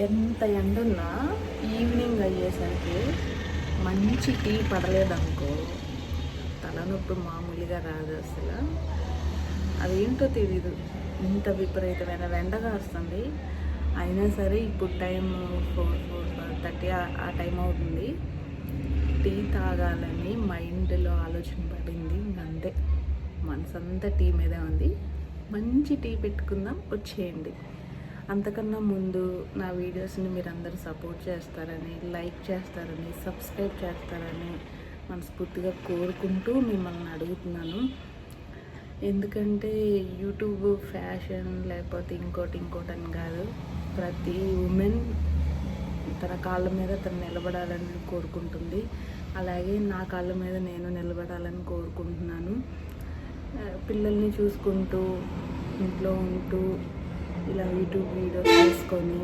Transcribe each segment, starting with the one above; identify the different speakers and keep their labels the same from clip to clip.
Speaker 1: ఎంత ఎండున్నా ఈవినింగ్ అయ్యేసరికి మంచి టీ పడలేదనుకో తలనొప్పి మామూలుగా రాదు అసలు. అదేంటో తెలీదు, ఇంత విపరీతమైన ఎండగా వస్తుంది. అయినా సరే ఇప్పుడు టైం 4:30 ఆ టైం అవుతుంది. టీ తాగాలని మైండ్లో ఆలోచన పడింది. ఇంకంతే, మనసంతా టీ మీదే ఉంది. మంచి టీ పెట్టుకుందాం, వచ్చేయండి. అంతకన్నా ముందు నా వీడియోస్ని మీరు అందరూ సపోర్ట్ చేస్తారని, లైక్ చేస్తారని, సబ్స్క్రైబ్ చేస్తారని మనస్ఫూర్తిగా కోరుకుంటూ మిమ్మల్ని అడుగుతున్నాను. ఎందుకంటే యూట్యూబ్ ఫ్యాషన్ లేకపోతే ఇంకోటి అని కాదు. ప్రతి ఉమెన్ తన కాళ్ళ మీద తను నిలబడాలని కోరుకుంటుంది. అలాగే నా కాళ్ళ మీద నేను నిలబడాలని కోరుకుంటున్నాను. పిల్లల్ని చూసుకుంటూ ఇంట్లో ఉంటూ ఇలా యూట్యూబ్ వీడియోస్ చేసుకొని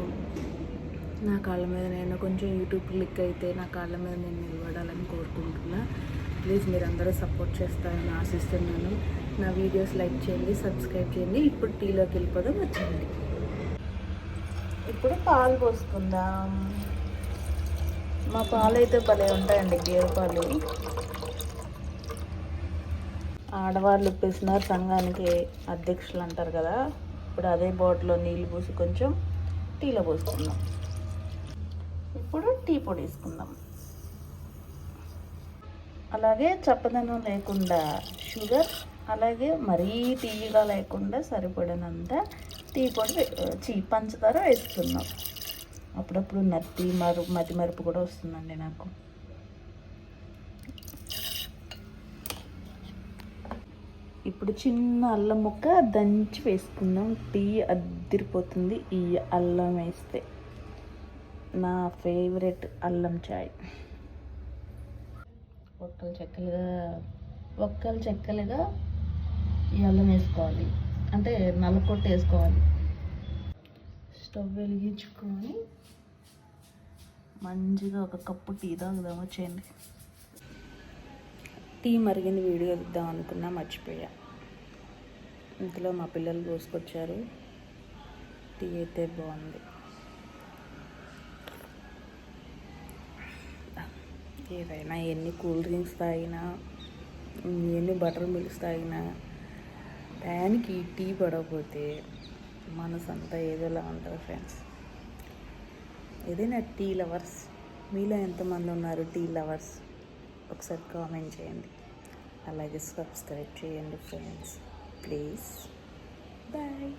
Speaker 1: నా కాళ్ళ మీద నేను కొంచెం యూట్యూబ్ క్లిక్ అయితే నా కాళ్ళ మీద నేను నిలబడాలని కోరుకుంటున్నా. ప్లీజ్ మీరందరూ సపోర్ట్ చేస్తారని ఆశిస్తున్నాను. నా వీడియోస్ లైక్ చేయండి, సబ్స్క్రైబ్ చేయండి. ఇప్పుడు టీలోకి వెళ్ళిపోదాం, వచ్చేయండి. ఇప్పుడు పాలు పోసుకుందాం. మా పాలు అయితే భలే ఉంటాయండి, గేదె పాలు. ఆడవాళ్ళు పిసినారు సంఘానికి అధ్యక్షులు అంటారు కదా. ఇప్పుడు అదే బాటిల్లో నీళ్ళు పోసి కొంచెం టీలో పోసుకుందాం. ఇప్పుడు టీ పొడి వేసుకుందాం. అలాగే చప్పదనం లేకుండా షుగర్, అలాగే మరీ టీగా లేకుండా సరిపడినంత టీ పొడి పంచదార వేసుకుందాం. అప్పుడప్పుడు మతి మరుపు కూడా వస్తుందండి నాకు. ఇప్పుడు చిన్న అల్లం ముక్క దంచి వేసుకుందాం. టీ అద్దిరిపోతుంది ఈ అల్లం వేస్తే. నా ఫేవరెట్ అల్లం చాయ్. ఒక్కలు చెక్కలుగా ఈ అల్లం వేసుకోవాలి, అంటే నల్లకొట్టు వేసుకోవాలి. స్టవ్ వెలిగించుకొని మంచిగా ఒక కప్పు టీ తాగుదాం, వచ్చేయండి. టీ మరిగింది, వీడియో ఇద్దాం అనుకున్నా, మర్చిపోయా. ఇంతలో మా పిల్లలు పోసుకొచ్చారు. టీ అయితే బాగుంది. ఏదైనా ఎన్ని కూల్ డ్రింక్స్ తాగినా, ఎన్ని బటర్ మిల్క్స్ తాగినా, టయానికి టీ పడకపోతే మనసు అంతా ఏదోలా ఉంటుంది ఫ్రెండ్స్. ఏదైనా టీ లవర్స్, మీలో ఎంతమంది ఉన్నారు టీ లవర్స్? ఒకసారి కామెంట్ చేయండి, అలాగే సబ్స్క్రైబ్ చేయండి ఫ్రెండ్స్, ప్లీజ్. బాయ్.